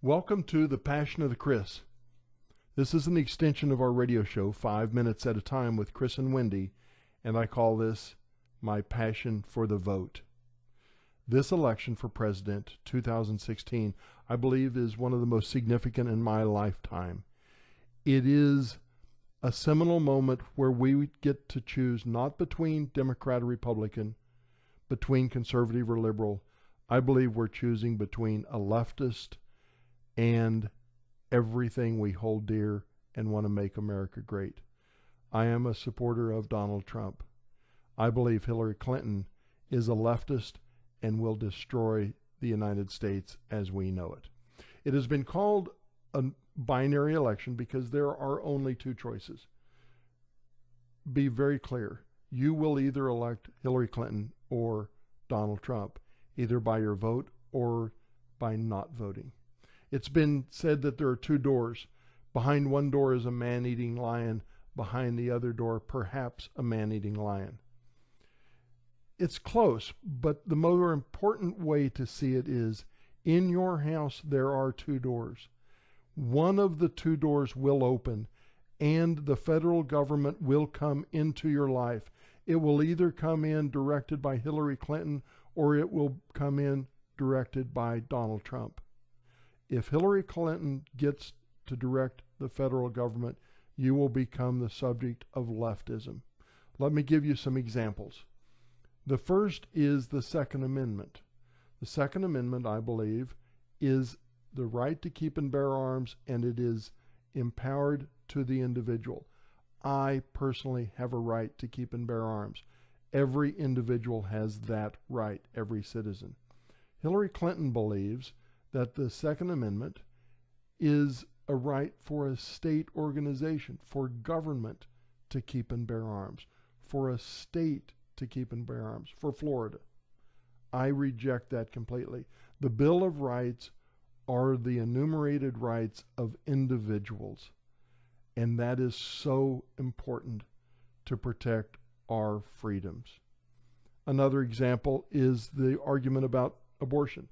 Welcome to The Passion of the Kris. This is an extension of our radio show, 5 minutes at a time with Kris and Wendy, and I call this My Passion for the Vote. This election for President 2016, I believe, is one of the most significant in my lifetime. It is a seminal moment where we get to choose not between Democrat or Republican, between conservative or liberal. I believe we're choosing between a leftist and everything we hold dear and want to make America great. I am a supporter of Donald Trump. I believe Hillary Clinton is a leftist and will destroy the United States as we know it. It has been called a binary election because there are only two choices. Be very clear. You will either elect Hillary Clinton or Donald Trump, either by your vote or by not voting. It's been said that there are two doors. Behind one door is a man-eating lion. Behind the other door, perhaps a man-eating lion. It's close, but the more important way to see it is, in your house there are two doors. One of the two doors will open, and the federal government will come into your life. It will either come in directed by Hillary Clinton, or it will come in directed by Donald Trump. If Hillary Clinton gets to direct the federal government, you will become the subject of leftism. Let me give you some examples. The first is the Second Amendment. The Second Amendment, I believe, is the right to keep and bear arms, and it is empowered to the individual. I personally have a right to keep and bear arms. Every individual has that right, every citizen. Hillary Clinton believes that the Second Amendment is a right for a state organization, for government to keep and bear arms, for a state to keep and bear arms, for Florida. I reject that completely. The Bill of Rights are the enumerated rights of individuals, and that is so important to protect our freedoms. Another example is the argument about abortion.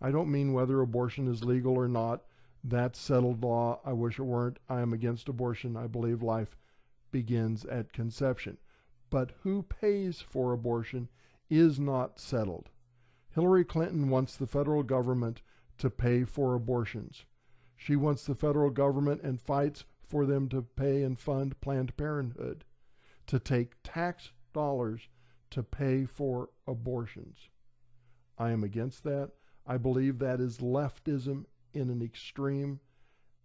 I don't mean whether abortion is legal or not. That's settled law. I wish it weren't. I am against abortion. I believe life begins at conception. But who pays for abortion is not settled. Hillary Clinton wants the federal government to pay for abortions. She wants the federal government and fights for them to pay and fund Planned Parenthood, to take tax dollars to pay for abortions. I am against that. I believe that is leftism in an extreme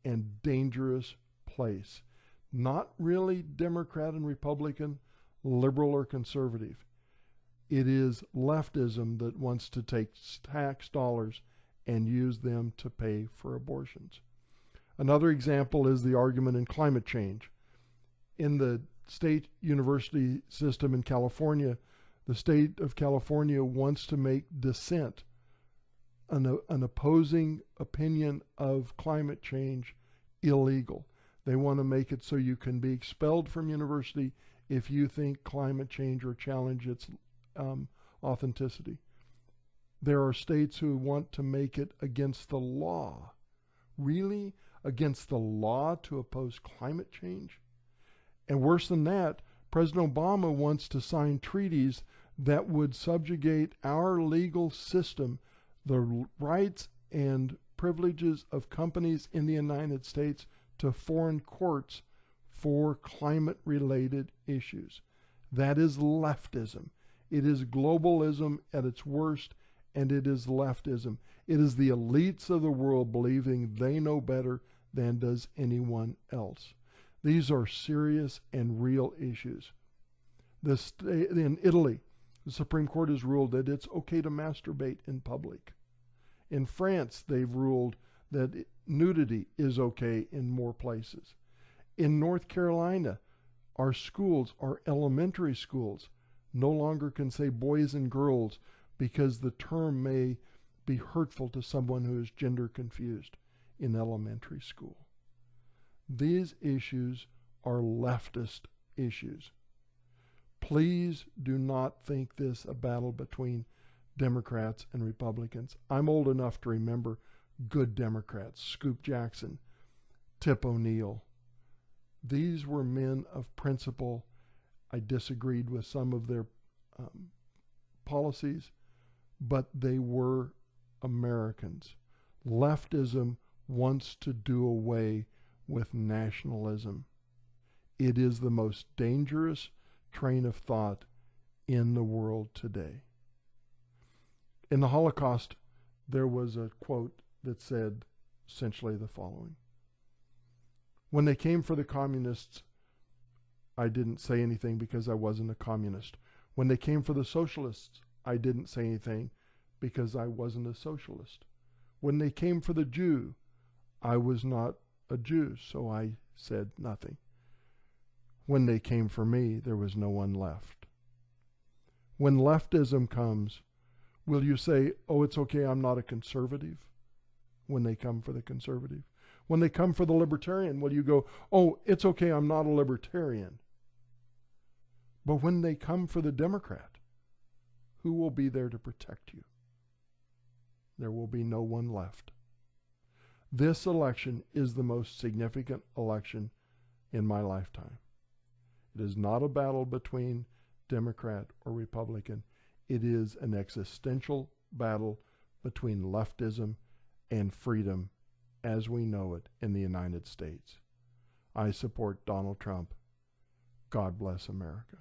and dangerous place. Not really Democrat and Republican, liberal or conservative. It is leftism that wants to take tax dollars and use them to pay for abortions. Another example is the argument in climate change. In the state university system in California, the state of California wants to make dissent, an opposing opinion of climate change, illegal. They want to make it so you can be expelled from university if you think climate change or challenge its authenticity. There are states who want to make it against the law. Really? Against the law to oppose climate change? And worse than that, President Obama wants to sign treaties that would subjugate our legal system, the rights and privileges of companies in the United States, to foreign courts for climate-related issues. That is leftism. It is globalism at its worst, and it is leftism. It is the elites of the world believing they know better than does anyone else. These are serious and real issues. In Italy, the Supreme Court has ruled that it's okay to masturbate in public. In France, they've ruled that nudity is okay in more places. In North Carolina, our schools, our elementary schools, no longer can say boys and girls because the term may be hurtful to someone who is gender confused in elementary school. These issues are leftist issues. Please do not think this a battle between Democrats and Republicans. I'm old enough to remember good Democrats, Scoop Jackson, Tip O'Neill. These were men of principle. I disagreed with some of their policies, but they were Americans. Leftism wants to do away with nationalism. It is the most dangerous train of thought in the world today. In the Holocaust, there was a quote that said essentially the following: when they came for the communists, I didn't say anything because I wasn't a communist. When they came for the socialists, I didn't say anything because I wasn't a socialist. When they came for the Jew, I was not a Jew, so I said nothing. When they came for me, there was no one left. When leftism comes, will you say, oh, it's okay, I'm not a conservative? When they come for the conservative. When they come for the libertarian, will you go, oh, it's okay, I'm not a libertarian? But when they come for the Democrat, who will be there to protect you? There will be no one left. This election is the most significant election in my lifetime. It is not a battle between Democrat or Republican. It is an existential battle between leftism and freedom as we know it in the United States. I support Donald Trump. God bless America.